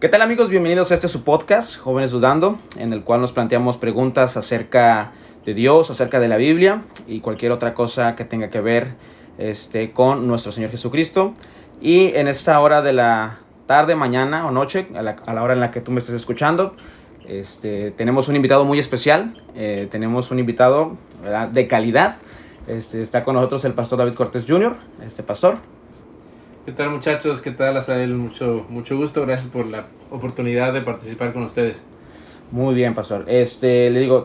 ¿Qué tal, amigos? Bienvenidos a su podcast, Jóvenes Dudando, en el cual nos planteamos preguntas acerca de Dios, acerca de la Biblia y cualquier otra cosa que tenga que ver con nuestro Señor Jesucristo. Y en esta hora de la tarde, mañana o noche, a la hora en la que tú me estés escuchando, tenemos un invitado muy especial. Tenemos un invitado, ¿verdad?, de calidad. Está con nosotros el pastor David Cortés Jr. Pastor. ¿Qué tal, muchachos? ¿Qué tal, Asael? Mucho gusto. Gracias por la oportunidad de participar con ustedes. Muy bien, pastor. Le digo,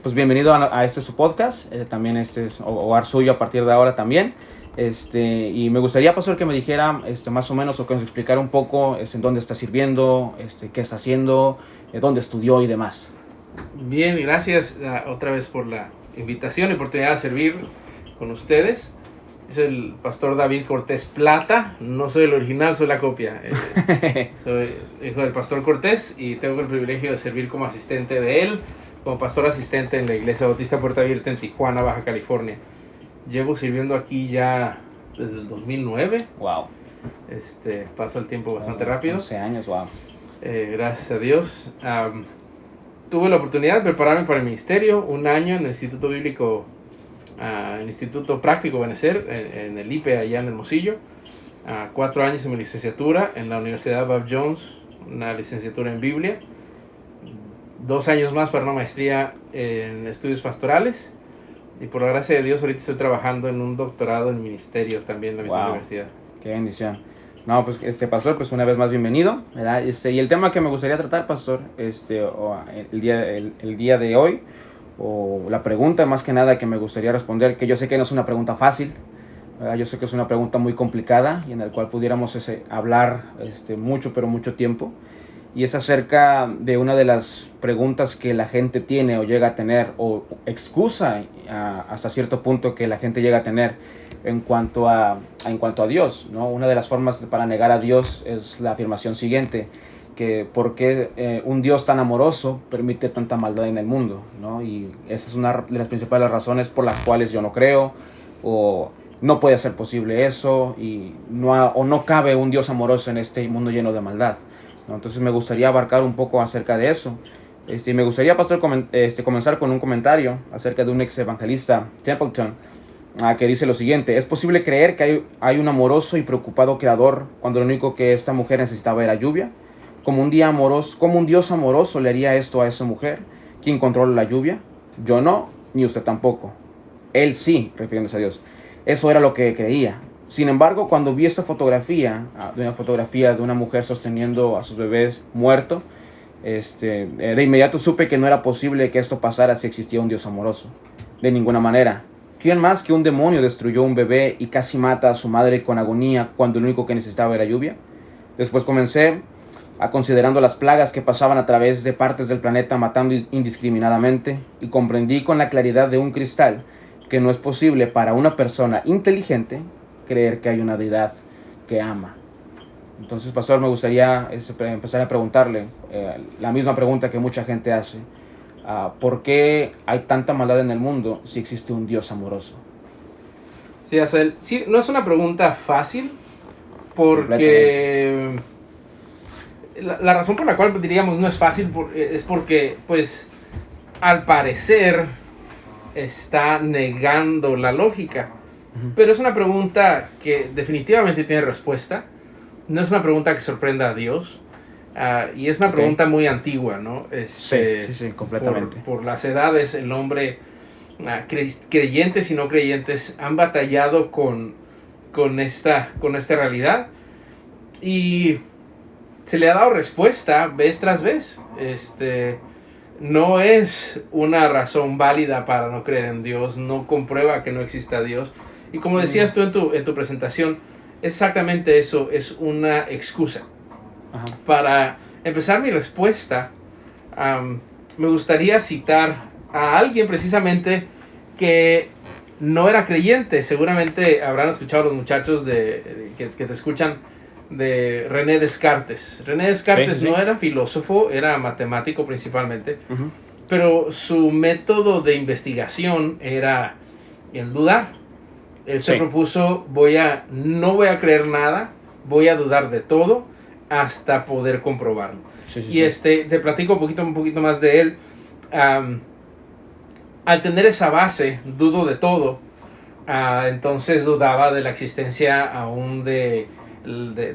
pues bienvenido a su podcast. También es hogar suyo a partir de ahora también. Y me gustaría, pastor, que me dijera más o menos, o que nos explicara un poco en dónde está sirviendo, qué está haciendo, dónde estudió y demás. Bien, gracias otra vez por la invitación y oportunidad de servir con ustedes. Es el pastor David Cortés Plata. No soy el original, soy la copia. Soy hijo del pastor Cortés y tengo el privilegio de servir como asistente de él, como pastor asistente en la Iglesia Bautista Puerta Abierta en Tijuana, Baja California. Llevo sirviendo aquí ya desde el 2009. Wow. Pasa el tiempo bastante rápido. 11 años, wow. Gracias a Dios. Tuve la oportunidad de prepararme para el ministerio, un año en el Instituto Bíblico, el Instituto Práctico Benecer, en el IPE allá en Hermosillo. 4 años en mi licenciatura en la Universidad Bob Jones, una licenciatura en Biblia. 2 años más para una maestría en estudios pastorales. Y por la gracia de Dios ahorita estoy trabajando en un doctorado en ministerio también en la misma universidad. Qué bendición. No, pues pastor, pues una vez más bienvenido, ¿verdad? Y el tema que me gustaría tratar, pastor, el día de hoy, o la pregunta más que nada que me gustaría responder, que yo sé que no es una pregunta fácil, ¿verdad? Yo sé que es una pregunta muy complicada y en la cual pudiéramos hablar mucho tiempo, y es acerca de una de las preguntas que la gente tiene o llega a tener, o excusa hasta cierto punto que la gente llega a tener en cuanto a Dios, ¿no? Una de las formas para negar a Dios es la afirmación siguiente, que por qué un Dios tan amoroso permite tanta maldad en el mundo, ¿no? Y esa es una de las principales razones por las cuales yo no creo, o no puede ser posible eso, y no cabe un Dios amoroso en este mundo lleno de maldad, ¿no? Entonces me gustaría abarcar un poco acerca de eso. Me gustaría, pastor, comenzar con un comentario acerca de un ex evangelista, Templeton, que dice lo siguiente: es posible creer que hay un amoroso y preocupado creador cuando lo único que esta mujer necesitaba era lluvia. ¿Cómo un Dios amoroso le haría esto a esa mujer? ¿Quién controla la lluvia? Yo no, ni usted tampoco. Él sí, refiriéndose a Dios. Eso era lo que creía. Sin embargo, cuando vi esta fotografía, de una mujer sosteniendo a sus bebés muertos, de inmediato supe que no era posible que esto pasara si existía un Dios amoroso. De ninguna manera. ¿Quién más que un demonio destruyó un bebé y casi mata a su madre con agonía cuando lo único que necesitaba era lluvia? Después comencé considerando las plagas que pasaban a través de partes del planeta matando indiscriminadamente, y comprendí con la claridad de un cristal que no es posible para una persona inteligente creer que hay una deidad que ama. Entonces, pastor, me gustaría empezar a preguntarle la misma pregunta que mucha gente hace: ¿por qué hay tanta maldad en el mundo si existe un Dios amoroso? Sí, Asael, sí, no es una pregunta fácil, porque la razón por la cual diríamos no es fácil es porque, pues, al parecer está negando la lógica. Pero es una pregunta que definitivamente tiene respuesta. No es una pregunta que sorprenda a Dios. Y es una pregunta muy antigua, ¿no? Sí, completamente. Por las edades, el hombre, creyentes y no creyentes, han batallado con esta realidad. Y se le ha dado respuesta vez tras vez. No es una razón válida para no creer en Dios, no comprueba que no exista Dios. Y como decías tú en tu presentación, es exactamente eso, es una excusa. Ajá. Para empezar mi respuesta, me gustaría citar a alguien precisamente que no era creyente. Seguramente habrán escuchado los muchachos que te escuchan, de René Descartes. René Descartes no era filósofo, era matemático principalmente, pero su método de investigación era el dudar. Él se propuso, no voy a creer nada, voy a dudar de todo, hasta poder comprobarlo. Sí, sí, Y sí. te platico un poquito más de él. Al tener esa base, dudo de todo. Entonces dudaba de la existencia aún de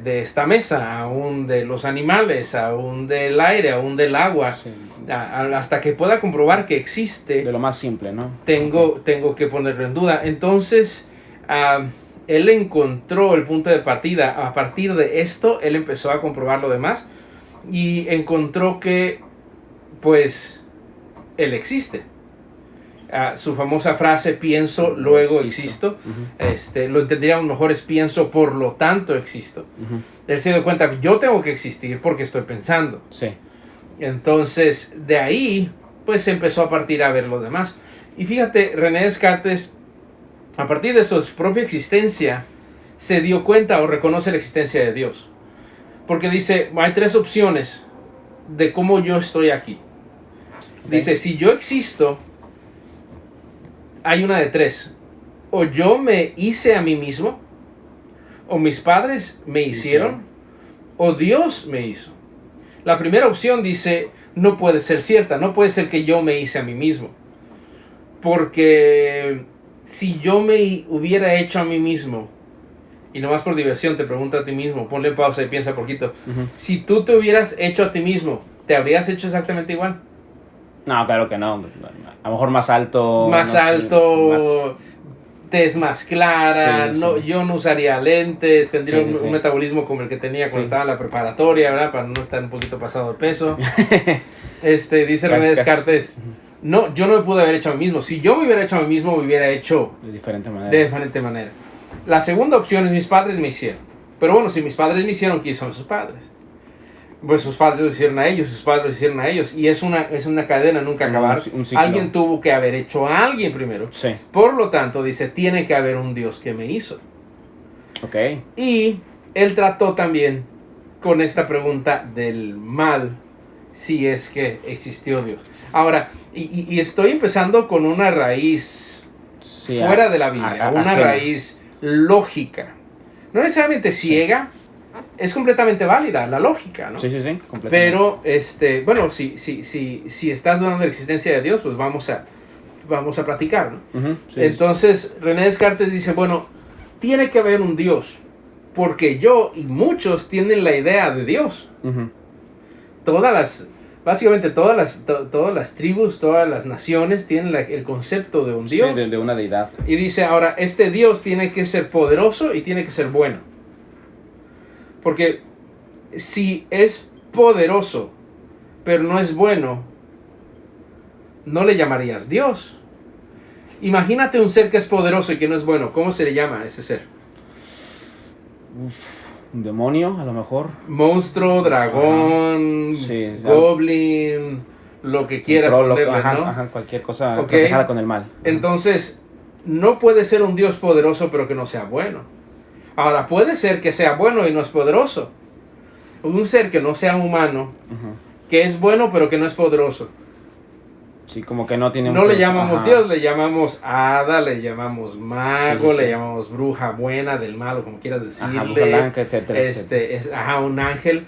esta mesa, aún de los animales, aún del aire, aún del agua. Sí. Hasta que pueda comprobar que existe, De lo más simple, ¿no? tengo que ponerlo en duda. Entonces, él encontró el punto de partida. A partir de esto, él empezó a comprobar lo demás y encontró que, pues, él existe. Su famosa frase, pienso, luego existo. Lo entendería a lo mejor es pienso, por lo tanto existo. Él se dio cuenta que yo tengo que existir porque estoy pensando. Sí. Entonces, de ahí, pues empezó a partir a ver lo demás. Y fíjate, René Descartes, a partir de su propia existencia, se dio cuenta o reconoce la existencia de Dios. Porque dice, hay tres opciones de cómo yo estoy aquí. Okay. Dice, si yo existo, hay una de tres. O yo me hice a mí mismo, o mis padres me hicieron, o Dios me hizo. La primera opción dice, no puede ser cierta, no puede ser que yo me hice a mí mismo. Porque si yo me hubiera hecho a mí mismo, y nomás por diversión te pregunto a ti mismo, ponle pausa y piensa poquito. Si tú te hubieras hecho a ti mismo, ¿te habrías hecho exactamente igual? No, claro que no. A lo mejor más alto. Más alto, tez más clara, sí. Yo no usaría lentes, tendría un metabolismo como el que tenía cuando estaba en la preparatoria, ¿verdad? Para no estar un poquito pasado de peso. Dice René Descartes, no, yo no me pude haber hecho a mí mismo. Si yo me hubiera hecho a mí mismo, me hubiera hecho de diferente manera. La segunda opción es mis padres me hicieron. Pero bueno, si mis padres me hicieron, ¿quiénes son sus padres? Pues sus padres lo hicieron a ellos, sus padres lo hicieron a ellos. Y es una cadena nunca acabar. Alguien tuvo que haber hecho a alguien primero. Sí. Por lo tanto, dice, tiene que haber un Dios que me hizo. Ok. Y él trató también con esta pregunta del mal, si es que existió Dios. Ahora, y estoy empezando con una raíz fuera de la Biblia, una raíz lógica. No necesariamente ciega. Es completamente válida la lógica, ¿no? Sí, completamente. Pero, bueno, si estás dudando de la existencia de Dios, pues vamos a platicar, ¿no? Entonces, René Descartes dice, bueno, tiene que haber un Dios, porque yo y muchos tienen la idea de Dios. Básicamente todas las tribus, todas las naciones tienen el concepto de un Dios. Sí, de una deidad. Y dice, ahora, este Dios tiene que ser poderoso y tiene que ser bueno. Porque si es poderoso, pero no es bueno, no le llamarías Dios. Imagínate un ser que es poderoso y que no es bueno. ¿Cómo se le llama a ese ser? Un demonio, a lo mejor. Monstruo, dragón, goblin, lo que quieras ponerle, ¿no? Cualquier cosa reflejada con el mal. Entonces, no puede ser un Dios poderoso, pero que no sea bueno. Ahora, puede ser que sea bueno y no es poderoso. Un ser que no sea humano, que es bueno pero que no es poderoso. Sí, como que no tiene... No le llamamos Dios, le llamamos hada, le llamamos mago, le llamamos bruja buena del mal, o como quieras decirle. Bruja blanca, etcétera. Un ángel.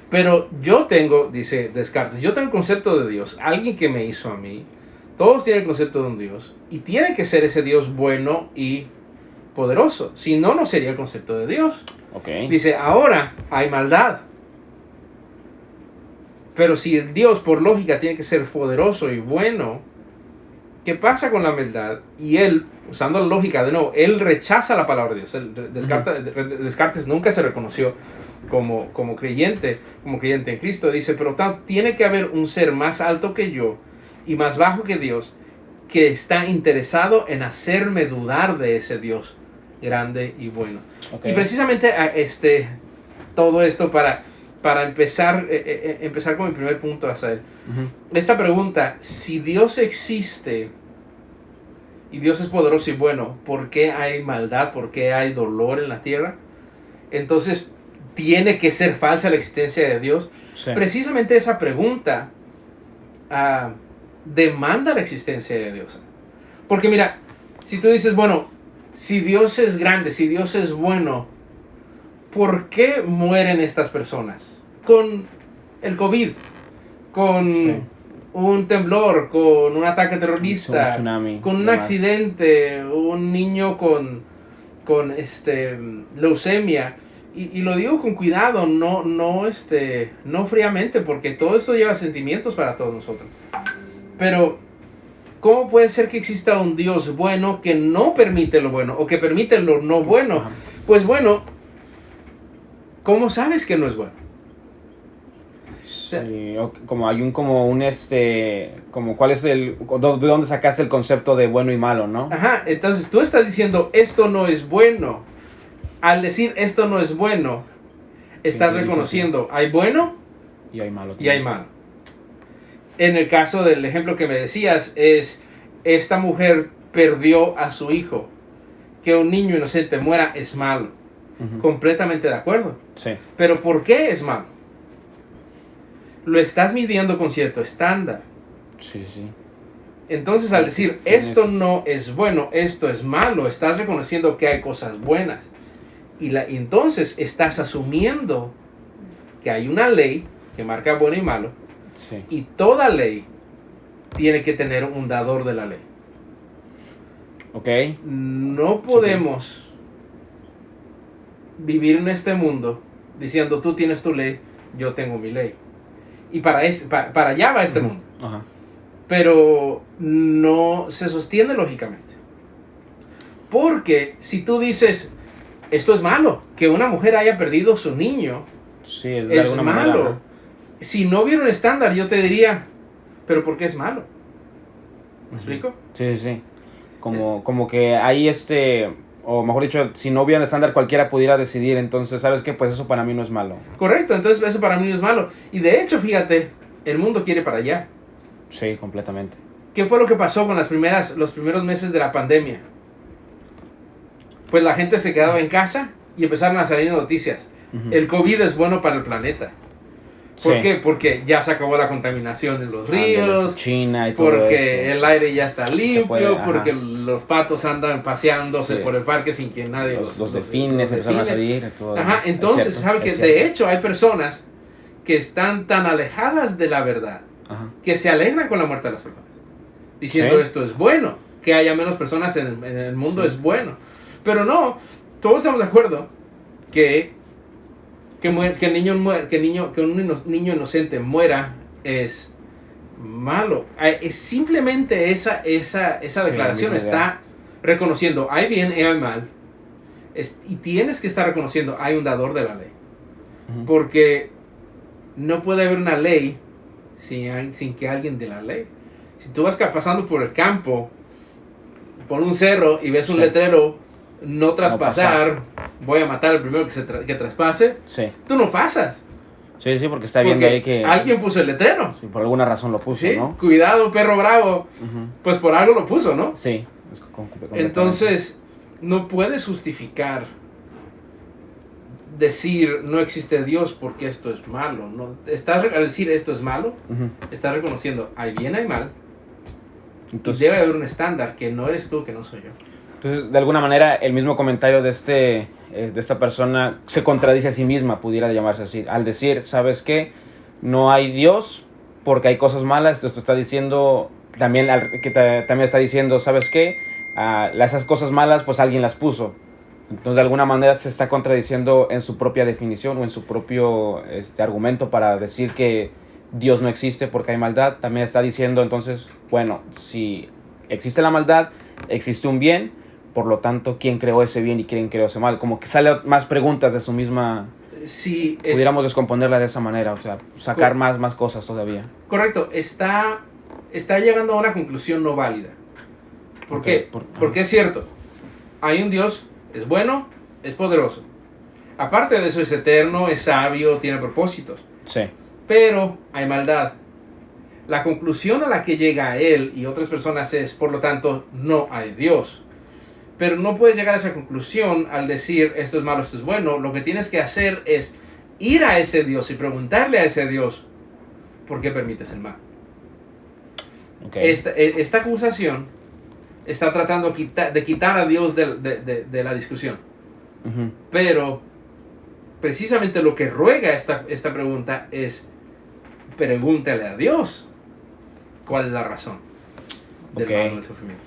Pero yo tengo, dice Descartes, yo tengo el concepto de Dios, alguien que me hizo a mí. Todos tienen el concepto de un Dios. Y tiene que ser ese Dios bueno y poderoso. Si no, no sería el concepto de Dios. Dice, ahora hay maldad. Pero si el Dios, por lógica, tiene que ser poderoso y bueno, ¿qué pasa con la maldad? Y él, usando la lógica de nuevo, él rechaza la palabra de Dios. Descartes nunca se reconoció como creyente en Cristo. Dice, pero tiene que haber un ser más alto que yo y más bajo que Dios, que está interesado en hacerme dudar de ese Dios grande y bueno. Y precisamente todo esto para empezar con mi primer punto, Asael. Esta pregunta, si Dios existe y Dios es poderoso y bueno, ¿por qué hay maldad? ¿Por qué hay dolor en la tierra? Entonces, ¿tiene que ser falsa la existencia de Dios? Sí. Precisamente esa pregunta demanda la existencia de Dios. Porque mira, si tú dices, bueno, si Dios es grande, si Dios es bueno, ¿por qué mueren estas personas? con el COVID, con un temblor, con un ataque terrorista, un tsunami, con un demás. accidente, un niño con leucemia. Y lo digo con cuidado, no fríamente, porque todo esto lleva sentimientos para todos nosotros. Pero, ¿cómo puede ser que exista un Dios bueno que no permite lo bueno o que permite lo no bueno? Ajá. Pues bueno, ¿cómo sabes que no es bueno? Sí, como hay ¿cuál es de dónde sacaste el concepto de bueno y malo, no? Ajá, entonces tú estás diciendo esto no es bueno. Al decir esto no es bueno, estás reconociendo hay bueno Y hay malo. y hay malo. En el caso del ejemplo que me decías, es esta mujer perdió a su hijo. Que un niño inocente muera es malo. Ujú. Completamente de acuerdo. Sí. Pero ¿por qué es malo? Lo estás midiendo con cierto estándar. Sí, sí. Entonces al decir esto no es bueno, esto es malo, estás reconociendo que hay cosas buenas. Y entonces estás asumiendo que hay una ley que marca bueno y malo. Sí. Y toda ley tiene que tener un dador de la ley. Ok. No podemos vivir en este mundo diciendo tú tienes tu ley, yo tengo mi ley. Y para allá va este mundo. Ajá. Pero no se sostiene lógicamente. Porque si tú dices, esto es malo, que una mujer haya perdido su niño, Sí, es de es alguna malo. manera, ¿no? Si no hubiera un estándar, yo te diría, pero ¿por qué es malo? ¿Me explico? Sí, sí, sí. Como que hay o mejor dicho, si no hubiera un estándar cualquiera pudiera decidir, entonces, ¿sabes qué? Pues eso para mí no es malo. Correcto, entonces eso para mí no es malo. Y de hecho, fíjate, el mundo quiere para allá. Sí, completamente. ¿Qué fue lo que pasó con los primeros meses de la pandemia? Pues la gente se quedaba en casa y empezaron a salir noticias. Ujú. El COVID es bueno para el planeta. ¿Por Sí. qué? Porque ya se acabó la contaminación en los ríos, China y todo porque eso. el aire ya está limpio, puede, ajá. porque los patos andan paseándose Sí. por el parque sin que nadie Los delfines empezaron a salir. Todo Ajá, es entonces, cierto, ¿sabe que es de cierto. hecho hay personas que están tan alejadas de la verdad Ajá. que se alegran con la muerte de las personas? Diciendo Sí. esto es bueno, que haya menos personas en el mundo Sí. es bueno. Pero no, todos estamos de acuerdo que un niño inocente muera es malo. Es simplemente esa Sí, declaración la misma idea. está reconociendo hay bien y hay mal. Y tienes que estar reconociendo hay un dador de la ley. Ujú. Porque no puede haber una ley sin que alguien de la ley. Si tú vas pasando por el campo, por un cerro y ves un Sí. letrero, no traspasar, voy a matar al primero que traspase, Sí. tú no pasas. Sí, sí, porque está viendo Porque ahí que alguien puso el letrero. sí, por alguna razón lo puso, ¿Sí? ¿no? Cuidado, perro bravo. Ujú. Pues por algo lo puso, ¿no? Sí. Completamente. Entonces, no puedes justificar decir no existe Dios porque esto es malo. No, al decir esto es malo, Ujú. estás reconociendo hay bien, hay mal. Entonces, Y debe haber un estándar que no eres tú, que no soy yo. entonces, de alguna manera, el mismo comentario de esta persona se contradice a sí misma, pudiera llamarse así. Al decir, ¿sabes qué? No hay Dios porque hay cosas malas. Entonces está diciendo, también está diciendo, ¿sabes qué? Esas cosas malas, pues alguien las puso. Entonces, de alguna manera se está contradiciendo en su propia definición o en su propio argumento para decir que Dios no existe porque hay maldad. También está diciendo, entonces, bueno, si existe la maldad, existe un bien, por lo tanto, ¿quién creó ese bien y quién creó ese mal? Como que sale más preguntas de su misma... Sí, Pudiéramos descomponerla de esa manera, o sea, sacar Co- más cosas todavía. correcto, está llegando a una conclusión no válida. ¿Por Ok, qué? Porque es cierto, hay un Dios, es bueno, es poderoso. Aparte de eso, es eterno, es sabio, tiene propósitos. Sí. Pero hay maldad. La conclusión a la que llega él y otras personas es, por lo tanto, no hay Dios. Pero no puedes llegar a esa conclusión al decir esto es malo, esto es bueno. Lo que tienes que hacer es ir a ese Dios y preguntarle a ese Dios por qué permites el mal. Okay. Esta acusación está tratando de quitar a Dios de la discusión. Ujú. Pero precisamente lo que ruega esta pregunta es, pregúntale a Dios cuál es la razón del mal del sufrimiento.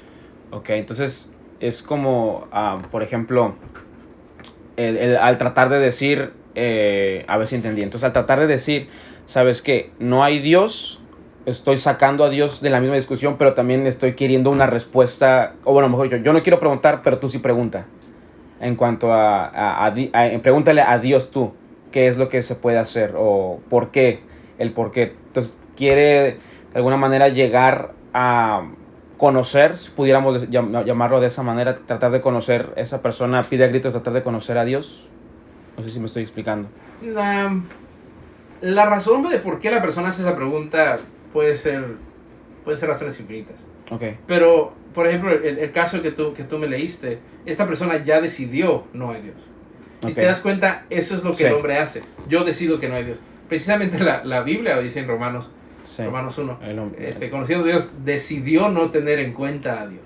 Ok, entonces es como, por ejemplo, al tratar de decir, a ver si entendí, entonces al tratar de decir, ¿sabes qué? No hay Dios, estoy sacando a Dios de la misma discusión, pero también estoy queriendo una respuesta, o bueno, mejor dicho, yo no quiero preguntar, pero tú sí pregunta. En cuanto pregúntale a Dios tú, qué es lo que se puede hacer, o por qué, el por qué. Entonces quiere de alguna manera llegar a conocer, si pudiéramos llamarlo de esa manera, tratar de conocer, esa persona pide a gritos tratar de conocer a Dios. No sé si me estoy explicando. La razón de por qué la persona hace esa pregunta puede ser razones infinitas. Okay. Pero, por ejemplo, el caso que tú me leíste, esta persona ya decidió no hay Dios. Si te das cuenta, eso es lo que el hombre hace. Yo decido que no hay Dios. Precisamente la Biblia lo dice en Romanos 1. Conociendo a Dios, decidió no tener en cuenta a Dios.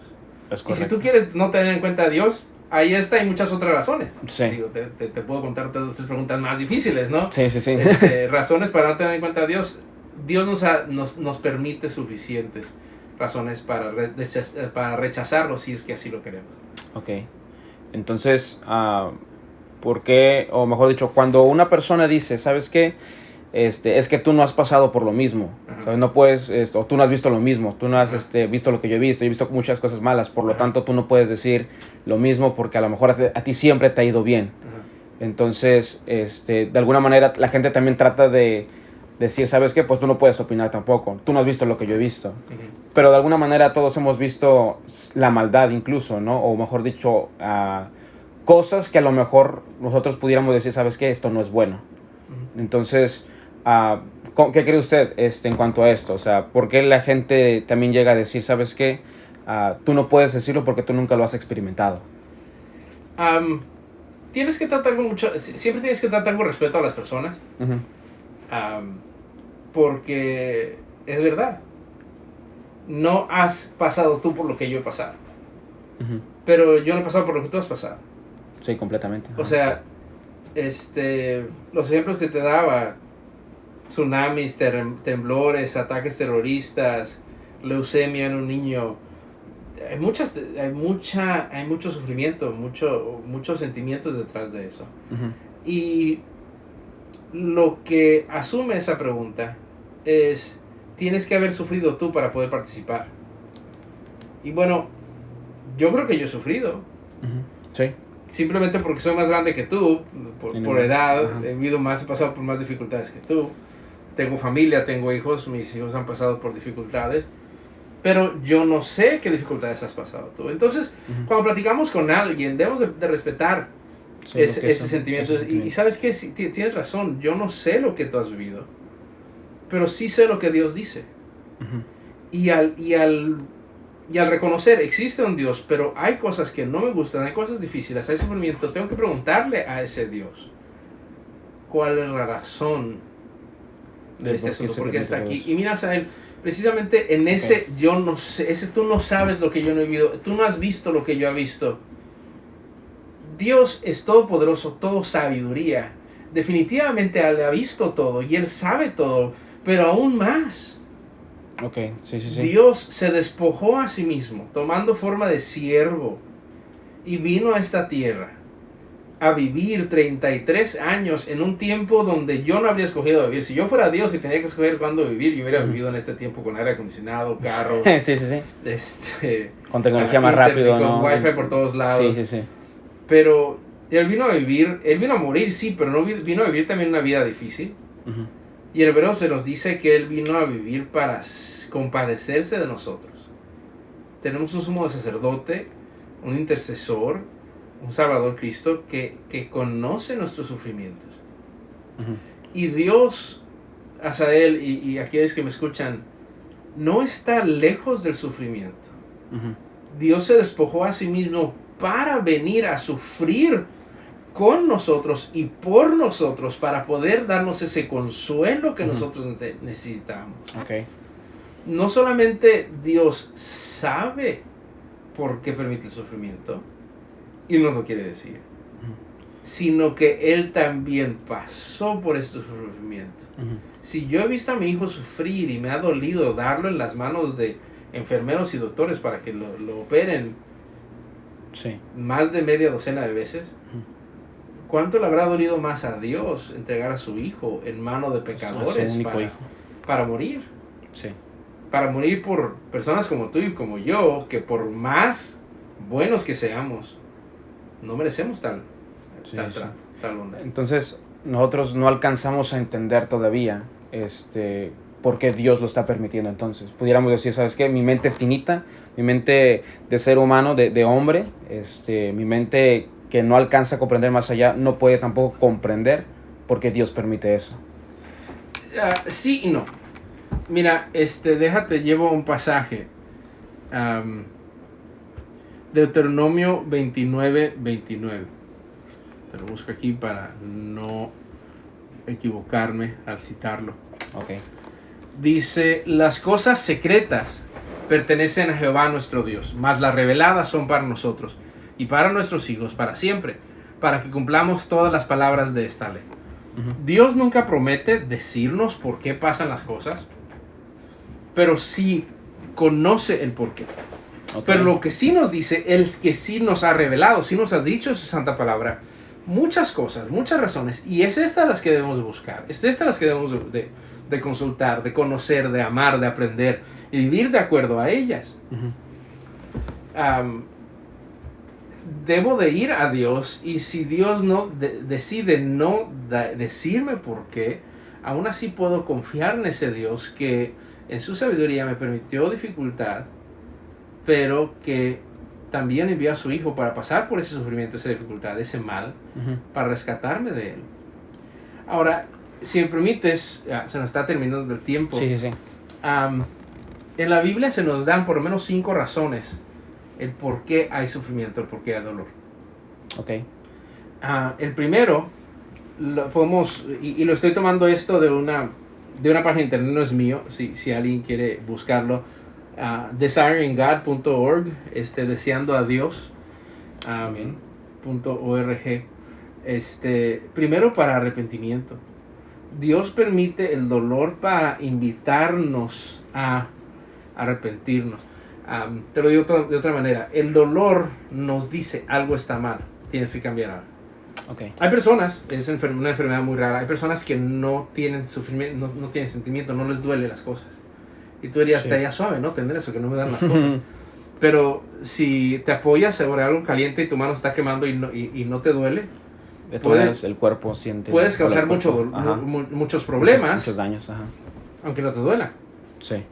Y si tú quieres no tener en cuenta a Dios, ahí hay muchas otras razones. Sí. Digo, te puedo contar todas estas preguntas más difíciles, ¿no? Sí. Razones para no tener en cuenta a Dios. Dios nos permite suficientes razones para rechazarlo si es que así lo queremos. Ok. Entonces, ¿por qué? O mejor dicho, cuando una persona dice, ¿sabes qué? Es que tú no has pasado por lo mismo, ¿sabes? No puedes, o tú no has visto lo mismo, tú no has visto lo que yo he visto muchas cosas malas, por lo tanto tú no puedes decir lo mismo porque a lo mejor a ti siempre te ha ido bien. Entonces, de alguna manera la gente también trata de decir, ¿sabes qué? Pues tú no puedes opinar tampoco, tú no has visto lo que yo he visto. Pero de alguna manera todos hemos visto la maldad incluso, ¿no? O mejor dicho, cosas que a lo mejor nosotros pudiéramos decir, ¿sabes qué? Esto no es bueno. Entonces, ¿qué cree usted en cuanto a esto? O sea, ¿por qué la gente también llega a decir, ¿sabes qué? Tú no puedes decirlo porque tú nunca lo has experimentado. Tienes que tratar siempre tienes que tratar con respeto a las personas. Porque es verdad. No has pasado tú por lo que yo he pasado. Pero yo no he pasado por lo que tú has pasado. Sí, completamente. O sea, los ejemplos que te daba, tsunamis, temblores, ataques terroristas, leucemia en un niño, hay mucho sufrimiento, muchos sentimientos detrás de eso. Y lo que asume esa pregunta es, tienes que haber sufrido tú para poder participar. Y bueno, yo creo que yo he sufrido. Sí. Simplemente porque soy más grande que tú, por edad, he pasado por más dificultades que tú. Tengo familia, tengo hijos, mis hijos han pasado por dificultades, pero yo no sé qué dificultades has pasado tú. Entonces, cuando platicamos con alguien, debemos de respetar ese sentimiento. Y sabes qué, sí, tienes razón, yo no sé lo que tú has vivido, pero sí sé lo que Dios dice. Y al reconocer, existe un Dios, pero hay cosas que no me gustan, hay cosas difíciles, hay sufrimiento, tengo que preguntarle a ese Dios cuál es la razón de este asunto, porque está aquí. Y miras a él, precisamente en ese yo no sé, ese tú no sabes lo que yo no he vivido, tú no has visto lo que yo he visto. Dios es todopoderoso, todo sabiduría. Definitivamente Él ha visto todo y Él sabe todo, pero aún más. Sí. Dios se despojó a sí mismo, tomando forma de siervo, y vino a esta tierra a vivir 33 años en un tiempo donde yo no habría escogido vivir. Si yo fuera Dios y tenía que escoger cuándo vivir, yo hubiera vivido en este tiempo con aire acondicionado, carros, con tecnología más rápido, con ¿no? wifi por todos lados. Sí. Pero Él vino a morir, sí, pero no vino a vivir también una vida difícil. Y en Hebreos se nos dice que Él vino a vivir para compadecerse de nosotros. Tenemos un sumo sacerdote, un intercesor, un Salvador Cristo que conoce nuestros sufrimientos. Y Dios, Azael y aquellos que me escuchan, no está lejos del sufrimiento. Dios se despojó a sí mismo para venir a sufrir con nosotros y por nosotros, para poder darnos ese consuelo que nosotros necesitamos. No solamente Dios sabe por qué permite el sufrimiento y nos lo quiere decir, sino que Él también pasó por ese sufrimiento. Si yo he visto a mi hijo sufrir y me ha dolido darlo en las manos de enfermeros y doctores para que lo operen Sí. más de media docena de veces, ¿cuánto le habrá dolido más a Dios entregar a su hijo en manos de pecadores Su único hijo. para morir? Sí. Para morir por personas como tú y como yo, que por más buenos que seamos, no merecemos tal trato, tal bondad. Entonces, nosotros no alcanzamos a entender todavía por qué Dios lo está permitiendo. Entonces, pudiéramos decir, ¿sabes qué? Mi mente finita, mi mente de ser humano, de hombre, mi mente que no alcanza a comprender más allá, no puede tampoco comprender por qué Dios permite eso. Sí y no. Mira, déjate, llevo un pasaje. Deuteronomio 29:29. Te lo busco aquí para no equivocarme al citarlo. Okay. Dice, las cosas secretas pertenecen a Jehová nuestro Dios, mas las reveladas son para nosotros y para nuestros hijos para siempre, para que cumplamos todas las palabras de esta ley. Dios nunca promete decirnos por qué pasan las cosas, pero sí conoce el porqué. Okay. Pero lo que sí nos dice es que sí nos ha revelado, sí nos ha dicho en su santa palabra muchas cosas, muchas razones, y es estas las que debemos de buscar, es estas las que debemos de consultar, de conocer, de amar, de aprender y vivir de acuerdo a ellas. Debo de ir a Dios, y si Dios no decide no decirme por qué, aún así puedo confiar en ese Dios que en su sabiduría me permitió dificultad, pero que también envió a su hijo para pasar por ese sufrimiento, esa dificultad, ese mal, para rescatarme de él. Ahora, si me permites, se nos está terminando el tiempo. Sí. En la Biblia se nos dan por lo menos 5 razones el por qué hay sufrimiento, el por qué hay dolor. Okay. El primero, lo podemos, y lo estoy tomando esto de una página de internet, no es mío, si alguien quiere buscarlo, desiringgod.org, deseando a Dios, .org. Primero, para arrepentimiento. Dios permite el dolor para invitarnos a arrepentirnos. Te lo digo de otra manera. El dolor nos dice algo está mal, tienes que cambiar algo. Okay. Hay personas, es una enfermedad muy rara, hay personas que no tienen sufrimiento, no tienen sentimiento, no les duele las cosas. Y tú dirías, estaría suave, ¿no? Tener eso, que no me dan las cosas. Pero si te apoyas sobre algo caliente y tu mano está quemando y no te duele, el cuerpo siente. Puedes causar muchos problemas. Muchos daños, aunque no te duela. Sí.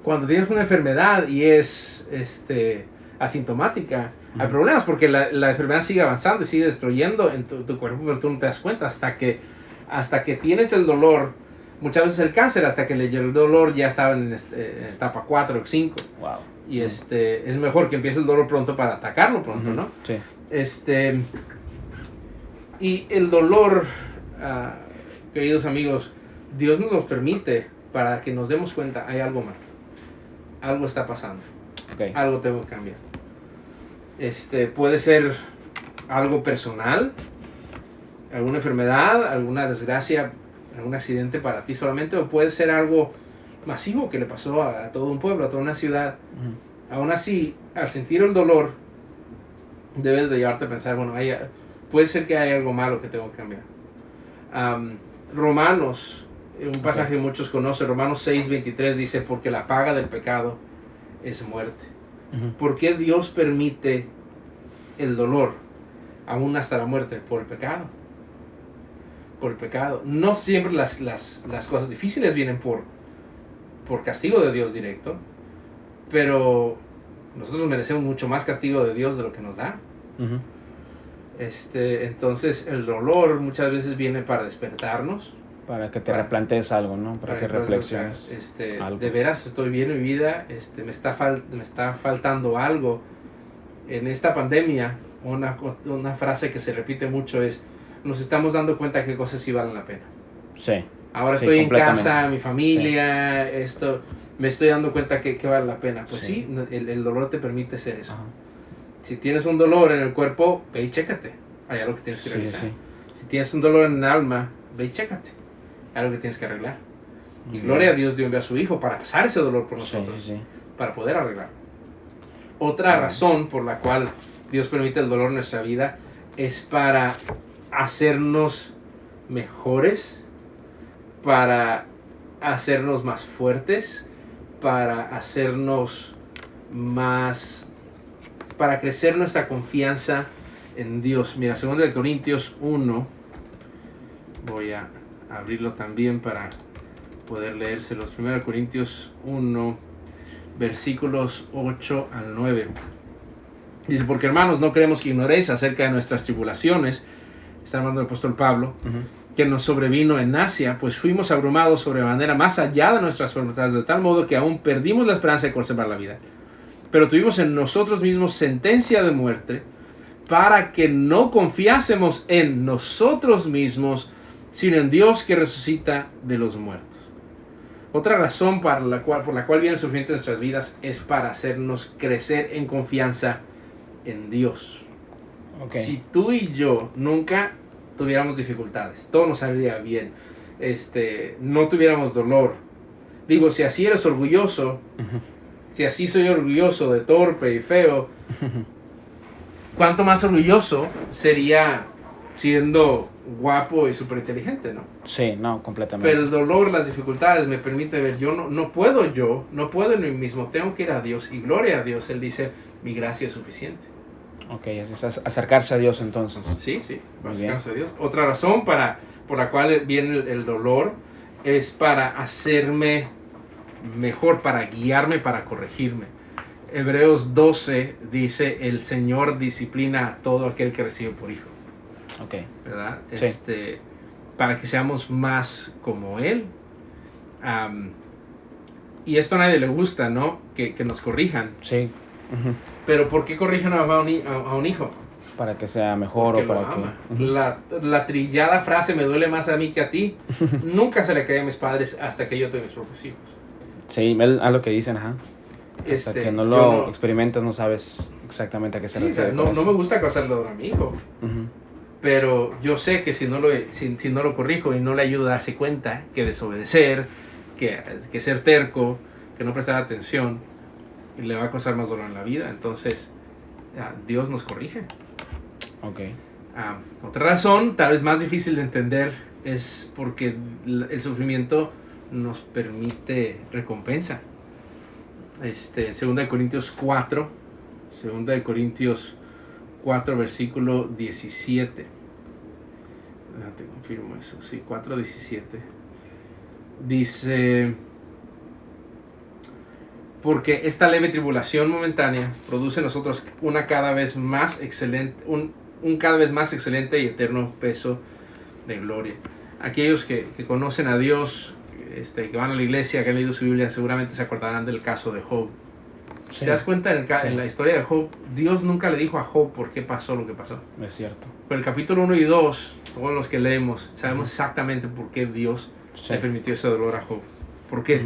Cuando tienes una enfermedad y es asintomática, hay problemas porque la enfermedad sigue avanzando y sigue destruyendo en tu cuerpo, pero tú no te das cuenta hasta que tienes el dolor. Muchas veces el cáncer, hasta que el dolor ya estaba en etapa 4 o 5. Wow. Y es mejor que empiece el dolor pronto para atacarlo pronto, ¿no? Sí. Y el dolor, queridos amigos, Dios nos lo permite para que nos demos cuenta, hay algo mal. Algo está pasando. Okay. Algo tengo que cambiar. Puede ser algo personal, alguna enfermedad, alguna desgracia, algún accidente para ti solamente, o puede ser algo masivo que le pasó a todo un pueblo, a toda una ciudad. Aún así, al sentir el dolor, debes de llevarte a pensar, bueno, puede ser que hay algo malo que tengo que cambiar. Romanos, un pasaje que muchos conocen, Romanos 6:23 dice, porque la paga del pecado es muerte. ¿Por qué Dios permite el dolor aún hasta la muerte? Por el pecado. Por el pecado. No siempre las cosas difíciles vienen por castigo de Dios directo, pero nosotros merecemos mucho más castigo de Dios de lo que nos da. Entonces el dolor muchas veces viene para despertarnos, para que te replantees algo, ¿no? Para que reflexiones algo. De veras estoy bien en mi vida, me está faltando algo. En esta pandemia, una frase que se repite mucho es, nos estamos dando cuenta que cosas sí valen la pena. Sí. Ahora estoy en casa, mi familia, me estoy dando cuenta que vale la pena. Pues sí, el dolor te permite hacer eso. Si tienes un dolor en el cuerpo, ve y chécate. hay algo que tienes que Sí, revisar. sí. Si tienes un dolor en el alma, ve y chécate. Hay algo que tienes que arreglar. Y gloria a Dios, Dios envió a su Hijo para pasar ese dolor por Sí, nosotros, sí, sí. para poder arreglar. Otra razón por la cual Dios permite el dolor en nuestra vida es para hacernos mejores, para hacernos más fuertes, para hacernos más, para crecer nuestra confianza en Dios. Mira, 2 Corintios 1, voy a abrirlo también para poder leérselos. 1 Corintios 1, versículos 8 al 9. Dice, porque hermanos, no queremos que ignoréis acerca de nuestras tribulaciones, está hablando el apóstol Pablo, que nos sobrevino en Asia, pues fuimos abrumados sobremanera más allá de nuestras voluntades, de tal modo que aún perdimos la esperanza de conservar la vida. Pero tuvimos en nosotros mismos sentencia de muerte, para que no confiásemos en nosotros mismos, sino en Dios que resucita de los muertos. Otra razón por la cual viene el sufrimiento en nuestras vidas es para hacernos crecer en confianza en Dios. Okay. Si tú y yo nunca tuviéramos dificultades, todo nos saldría bien, no tuviéramos dolor. Digo, si así eres orgulloso, si así soy orgulloso de torpe y feo, ¿cuánto más orgulloso sería siendo guapo y súper inteligente, no? Sí, no, completamente. Pero el dolor, las dificultades me permite ver, no puedo en mí mismo, tengo que ir a Dios, y gloria a Dios, Él dice, mi gracia es suficiente. Ok, es acercarse a Dios entonces. Sí, acercarse a Dios. Otra razón por la cual viene el dolor es para hacerme mejor, para guiarme, para corregirme. Hebreos 12 dice, el Señor disciplina a todo aquel que recibe por hijo. Ok. ¿Verdad? Sí. Para que seamos más como Él. Y esto a nadie le gusta, ¿no? Que nos corrijan. Sí. Pero ¿por qué corrijan a un hijo? Para que sea mejor. Porque o para lo ama. que... La trillada frase, me duele más a mí que a ti, nunca se le creía a mis padres hasta que yo tuve mis propios hijos. Sí, a lo que dicen, ajá. Hasta que no lo experimentas no sabes exactamente a qué se refiere. O sea, no me gusta causarle dolor a mi hijo. Pero yo sé que si no lo corrijo y no le ayudo a darse cuenta que desobedecer, que ser terco, que no prestar atención, le va a causar más dolor en la vida. Entonces, Dios nos corrige. Ok. Otra razón, tal vez más difícil de entender, es porque el sufrimiento nos permite recompensa. En 2 Corintios 4, versículo 17. Te confirmo eso, sí, 4:17. Dice, porque esta leve tribulación momentánea produce en nosotros un cada vez más excelente y eterno peso de gloria. Aquellos que conocen a Dios, que van a la iglesia, que han leído su Biblia, seguramente se acordarán del caso de Job. Sí. ¿Te das cuenta en la historia de Job? Dios nunca le dijo a Job por qué pasó lo que pasó. Es cierto. Pero el capítulo 1 y 2, todos los que leemos, sabemos exactamente por qué Dios le permitió ese dolor a Job. ¿Por qué?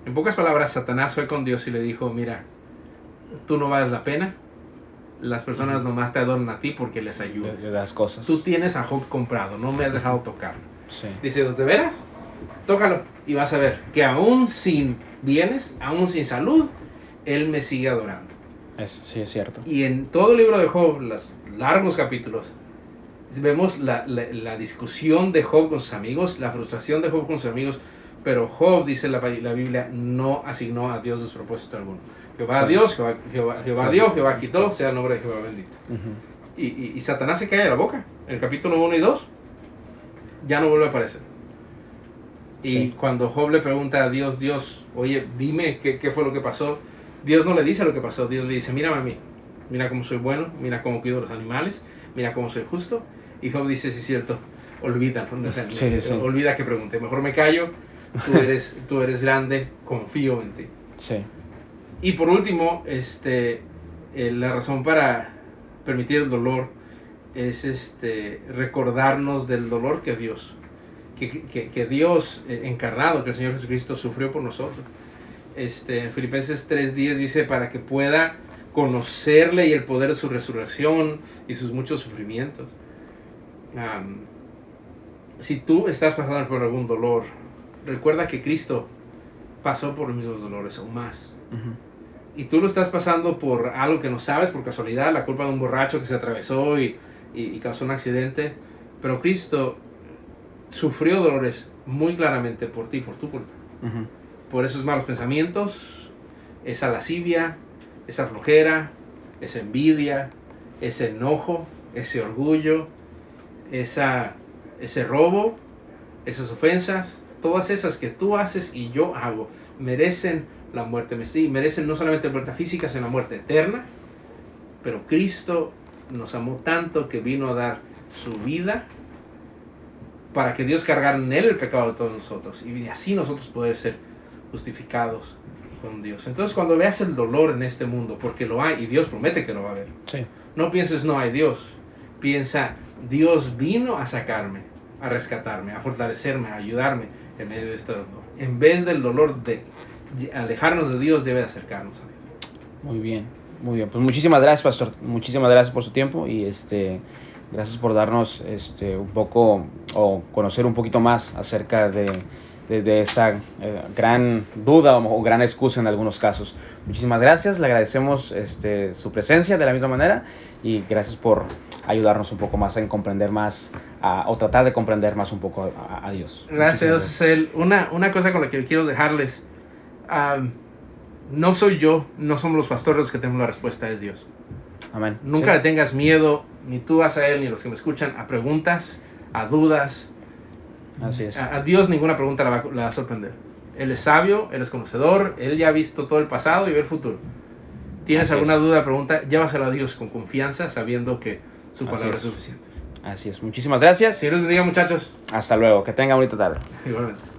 En pocas palabras, Satanás fue con Dios y le dijo, mira, tú no vales la pena, las personas nomás te adoran a ti porque les ayudas. De las cosas. Tú tienes a Job comprado, no me has dejado tocarlo. Sí. Dice Dios, ¿de veras? Tócalo y vas a ver que aún sin bienes, aún sin salud, Él me sigue adorando. Sí, es cierto. Y en todo el libro de Job, los largos capítulos, vemos la discusión de Job con sus amigos, la frustración de Job con sus amigos, pero Job, dice la Biblia, no asignó a Dios despropósito alguno. Jehová Dios, Jehová dio, Jehová quitó, sea el nombre de Jehová bendito. Y Satanás se cae de la boca. En el capítulo 1 y 2 ya no vuelve a aparecer. Y cuando Job le pregunta a Dios, oye, dime qué fue lo que pasó, Dios no le dice lo que pasó. Dios le dice, mírame a mí, mira cómo soy bueno, mira cómo cuido a los animales, mira cómo soy justo. Y Job dice, sí es cierto, olvida, o sea, olvida que pregunté, mejor me callo, tú eres grande, confío en ti. Sí. Y por último, la razón para permitir el dolor es recordarnos del dolor que Dios, que Dios encarnado, que el Señor Jesucristo sufrió por nosotros. En Filipenses 3:10 dice, para que pueda conocerle y el poder de su resurrección y sus muchos sufrimientos. Si tú estás pasando por algún dolor, recuerda que Cristo pasó por los mismos dolores o más. Y tú lo estás pasando por algo que no sabes, por casualidad, la culpa de un borracho que se atravesó y causó un accidente. Pero Cristo sufrió dolores muy claramente por ti, por tu culpa. Por esos malos pensamientos, esa lascivia, esa flojera, esa envidia, ese enojo, ese orgullo, ese robo, esas ofensas, todas esas que tú haces y yo hago, merecen la muerte. Merecen no solamente muerte física, sino la muerte eterna. Pero Cristo nos amó tanto que vino a dar su vida para que Dios cargara en Él el pecado de todos nosotros. Y así nosotros poder ser justificados con Dios. Entonces cuando veas el dolor en este mundo, porque lo hay y Dios promete que lo va a haber. Sí. No pienses no hay Dios. Piensa, Dios vino a sacarme, a rescatarme, a fortalecerme, a ayudarme en medio de este dolor. En vez del dolor de alejarnos de Dios, debe acercarnos a Dios. Muy bien, muy bien. Pues muchísimas gracias, pastor. Muchísimas gracias por su tiempo y gracias por darnos un poco o conocer un poquito más acerca de esa gran duda o gran excusa en algunos casos. Muchísimas gracias, le agradecemos su presencia de la misma manera y gracias por ayudarnos un poco más en comprender más o tratar de comprender más un poco a Dios. Gracias, Cel. Una cosa con la que quiero dejarles, no soy yo, no somos los pastores los que tenemos la respuesta, es Dios. Amén. Nunca le tengas miedo, ni tú a él, ni los que me escuchan, a preguntas, a dudas. Así es. A Dios ninguna pregunta la va a sorprender. Él es sabio, Él es conocedor, Él ya ha visto todo el pasado y ve el futuro. ¿Tienes alguna duda, pregunta? Llévasela a Dios con confianza, sabiendo que su palabra es suficiente. Así es. Muchísimas gracias. Dios les bendiga, muchachos. Hasta luego. Que tengan bonita tarde. Igualmente.